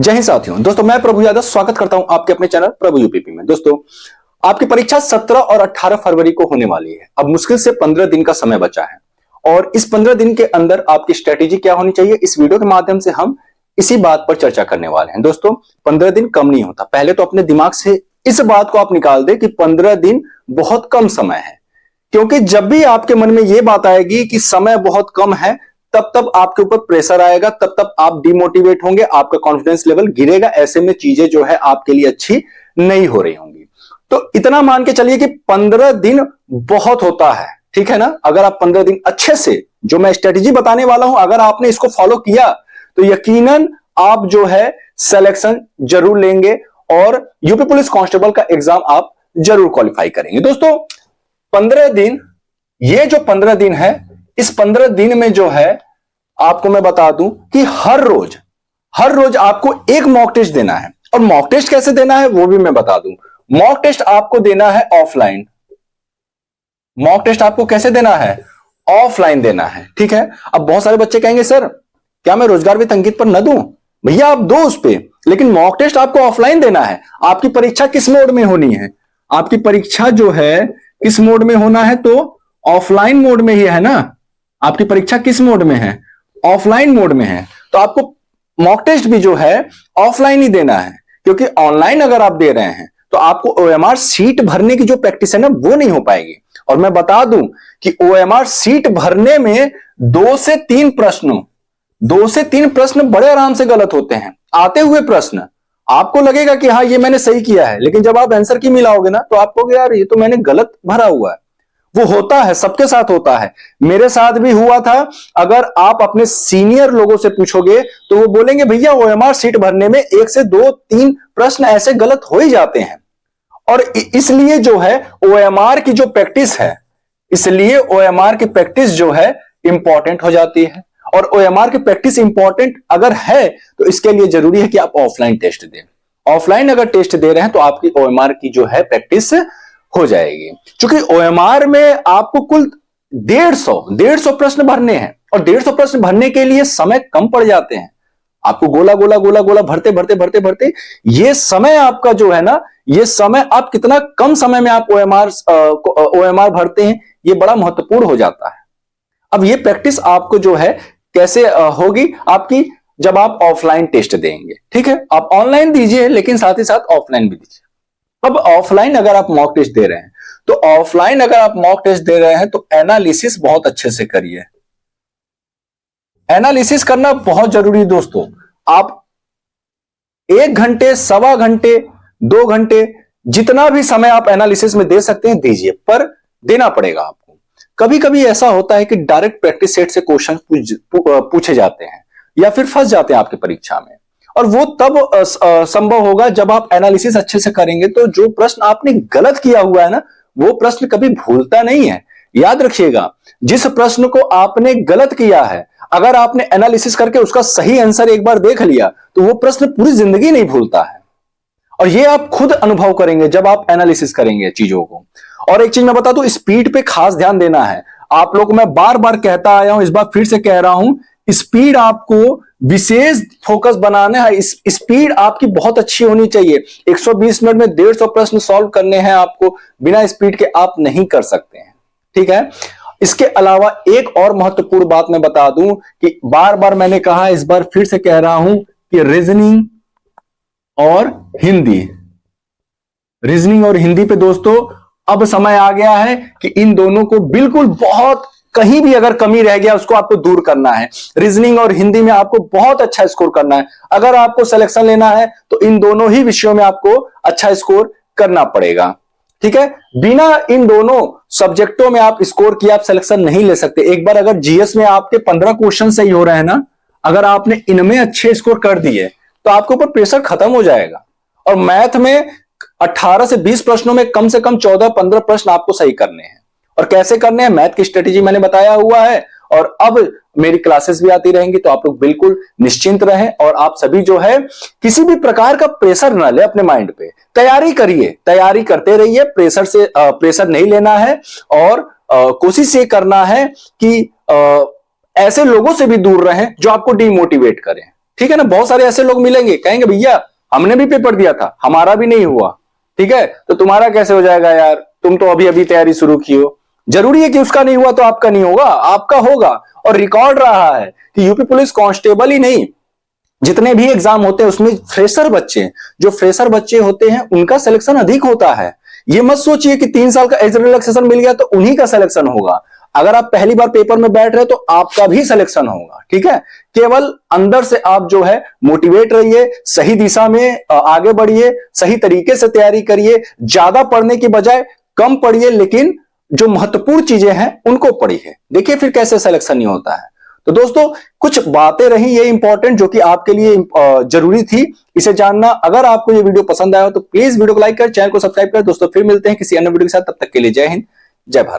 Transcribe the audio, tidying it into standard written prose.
जय हिंद साथियों। दोस्तों मैं प्रभु यादव स्वागत करता हूं आपके अपने चैनल प्रभु यूपीपी में। दोस्तों आपकी परीक्षा 17 और 18 फरवरी को होने वाली है। अब मुश्किल से 15 दिन का समय बचा है और इस 15 दिन के अंदर आपकी स्ट्रेटेजी क्या होनी चाहिए, इस वीडियो के माध्यम से हम इसी बात पर चर्चा करने वाले हैं। दोस्तों 15 दिन कम नहीं होता। पहले तो अपने दिमाग से इस बात को आप निकाल दे कि 15 दिन बहुत कम समय है, क्योंकि जब भी आपके मन में यह बात आएगी कि समय बहुत कम है तब तब आपके ऊपर प्रेशर आएगा, तब तब आप डिमोटिवेट होंगे, आपका कॉन्फिडेंस लेवल गिरेगा। ऐसे में चीजें जो है आपके लिए अच्छी नहीं हो रही होंगी। तो इतना मान के चलिए कि 15 दिन बहुत होता है, ठीक है ना। अगर आप 15 दिन अच्छे से जो मैं स्ट्रेटेजी बताने वाला हूं, अगर आपने इसको फॉलो किया तो यकीनन आप जो है सिलेक्शन जरूर लेंगे और यूपी पुलिस कांस्टेबल का एग्जाम आप जरूर क्वालिफाई करेंगे। दोस्तों 15 दिन, ये जो 15 दिन है, इस 15 दिन में जो है आपको मैं बता दूं कि हर रोज आपको एक मॉक टेस्ट देना है। और मॉक टेस्ट कैसे देना है वो भी मैं बता दूं। मॉक टेस्ट आपको देना है ऑफलाइन। मॉक टेस्ट आपको कैसे देना है? ऑफलाइन देना है, ठीक है। अब बहुत सारे बच्चे कहेंगे सर क्या मैं रोजगार वित्त अंकित पर न दूं? भैया आप दो उस पे, लेकिन मॉक टेस्ट आपको ऑफलाइन देना है। आपकी परीक्षा किस मोड में होनी है? आपकी परीक्षा जो है किस मोड में होना है? तो ऑफलाइन मोड में ही है ना। आपकी परीक्षा किस मोड में है? ऑफलाइन मोड में है। तो आपको मॉक टेस्ट भी जो है ऑफलाइन ही देना है, क्योंकि ऑनलाइन अगर आप दे रहे हैं तो आपको ओएमआर सीट भरने की जो प्रैक्टिस है ना वो नहीं हो पाएगी। और मैं बता दूं कि ओएमआर सीट भरने में 2 से 3 प्रश्न बड़े आराम से गलत होते हैं। आते हुए प्रश्न आपको लगेगा कि हाँ ये मैंने सही किया है, लेकिन जब आप आंसर की मिलाओगे ना तो आपको यार ये तो मैंने गलत भरा हुआ है। वो होता है, सबके साथ होता है, मेरे साथ भी हुआ था। अगर आप अपने सीनियर लोगों से पूछोगे तो वो बोलेंगे भैया ओएमआर सीट भरने में 1 से 2-3 प्रश्न ऐसे गलत हो ही जाते हैं। और इसलिए जो है ओएमआर की जो प्रैक्टिस है, इसलिए ओएमआर की प्रैक्टिस जो है इंपॉर्टेंट हो जाती है। और ओएमआर की प्रैक्टिस इंपॉर्टेंट अगर है तो इसके लिए जरूरी है कि आप ऑफलाइन टेस्ट दें। ऑफलाइन अगर टेस्ट दे रहे हैं तो आपकी ओएमआर की जो है प्रैक्टिस हो जाएगी। क्योंकि ओएमआर में आपको कुल 150 प्रश्न भरने हैं और 150 प्रश्न भरने के लिए समय कम पड़ जाते हैं। आपको गोला गोला गोला गोला भरते ये समय आपका जो है ना, ये समय आप कितना कम समय में आप ओएमआर भरते हैं, ये बड़ा महत्वपूर्ण हो जाता है। अब ये प्रैक्टिस आपको जो है कैसे होगी आपकी, जब आप ऑफलाइन टेस्ट देंगे, ठीक है। आप ऑनलाइन दीजिए लेकिन साथ ही साथ ऑफलाइन भी दीजिए। अब ऑफलाइन अगर आप मॉक टेस्ट दे रहे हैं तो ऑफलाइन अगर आप मॉक टेस्ट दे रहे हैं तो एनालिसिस बहुत अच्छे से करिए। एनालिसिस करना बहुत जरूरी है दोस्तों। आप 1 घंटे, सवा घंटे, 2 घंटे, जितना भी समय आप एनालिसिस में दे सकते हैं दीजिए, पर देना पड़ेगा आपको। कभी कभी ऐसा होता है कि डायरेक्ट प्रैक्टिस सेट से क्वेश्चन पूछे जाते हैं या फिर फंस जाते हैं आपकी परीक्षा में, और वो तब संभव होगा जब आप एनालिसिस अच्छे से करेंगे। तो जो प्रश्न आपने गलत किया हुआ है ना, वो प्रश्न कभी भूलता नहीं है। याद रखिएगा, जिस प्रश्न को आपने गलत किया है, अगर आपने एनालिसिस करके उसका सही आंसर एक बार देख लिया तो वो प्रश्न पूरी जिंदगी नहीं भूलता है। और ये आप खुद अनुभव करेंगे जब आप एनालिसिस करेंगे चीजों को। और एक चीज मैं बता दूं, स्पीड पे खास ध्यान देना है। आप लोग को मैं बार बार कहता आया हूं, इस बार फिर से कह रहा हूं, स्पीड आपको विशेष फोकस बनाना है। स्पीड आपकी बहुत अच्छी होनी चाहिए। 120 मिनट में 150 प्रश्न सॉल्व करने हैं आपको, बिना स्पीड के आप नहीं कर सकते हैं, ठीक है। इसके अलावा एक और महत्वपूर्ण बात मैं बता दूं कि बार बार मैंने कहा, इस बार फिर से कह रहा हूं कि रीजनिंग और हिंदी पे दोस्तों अब समय आ गया है कि इन दोनों को बिल्कुल, बहुत कहीं भी अगर कमी रह गया उसको आपको दूर करना है। रीजनिंग और हिंदी में आपको बहुत अच्छा स्कोर करना है। अगर आपको सिलेक्शन लेना है तो इन दोनों ही विषयों में आपको अच्छा स्कोर करना पड़ेगा, ठीक है। बिना इन दोनों सब्जेक्टों में आप स्कोर किया आप सिलेक्शन नहीं ले सकते। एक बार अगर जीएस में आपके 15 क्वेश्चन सही हो रहे हैं ना, अगर आपने इनमें अच्छे स्कोर कर दिए तो आपके ऊपर प्रेशर खत्म हो जाएगा। और मैथ में 18 से 20 प्रश्नों में कम से कम 14-15 प्रश्न आपको सही करने हैं। और कैसे करने हैं, मैथ की स्ट्रेटेजी मैंने बताया हुआ है। और अब मेरी क्लासेस भी आती रहेंगी, तो आप लोग बिल्कुल निश्चिंत रहें। और आप सभी जो है किसी भी प्रकार का प्रेशर ना ले अपने माइंड पे, तैयारी करिए, तैयारी करते रहिए। प्रेशर नहीं लेना है और कोशिश ये करना है कि ऐसे लोगों से भी दूर रहें जो आपको डिमोटिवेट करें, ठीक है ना। बहुत सारे ऐसे लोग मिलेंगे, कहेंगे भैया हमने भी पेपर दिया था, हमारा भी नहीं हुआ, ठीक है, तो तुम्हारा कैसे हो जाएगा यार, तुम तो अभी अभी तैयारी शुरू की हो। जरूरी है कि उसका नहीं हुआ तो आपका नहीं होगा? आपका होगा। और रिकॉर्ड रहा है कि यूपी पुलिस कांस्टेबल ही नहीं, जितने भी एग्जाम होते हैं उसमें फ्रेशर बच्चे, जो फ्रेशर बच्चे होते हैं उनका सिलेक्शन अधिक होता है। ये मत सोचिए कि 3 साल का एज रिलैक्सेशन मिल गया तो उन्हीं का सिलेक्शन होगा। अगर आप पहली बार पेपर में बैठ रहे हो तो आपका भी सिलेक्शन होगा, ठीक है। केवल अंदर से आप जो है मोटिवेट रहिए, सही दिशा में आगे बढ़िए, सही तरीके से तैयारी करिए, ज्यादा पढ़ने की बजाय कम पढ़िए, लेकिन जो महत्वपूर्ण चीजें हैं उनको पढ़िए। देखिए फिर कैसे सिलेक्शन नहीं होता है। तो दोस्तों कुछ बातें रही ये इंपॉर्टेंट जो कि आपके लिए जरूरी थी इसे जानना। अगर आपको ये वीडियो पसंद आया हो तो प्लीज वीडियो को लाइक कर, चैनल को सब्सक्राइब कर। दोस्तों फिर मिलते हैं किसी अन्य वीडियो के साथ, तब तक के लिए जय हिंद, जय भारत।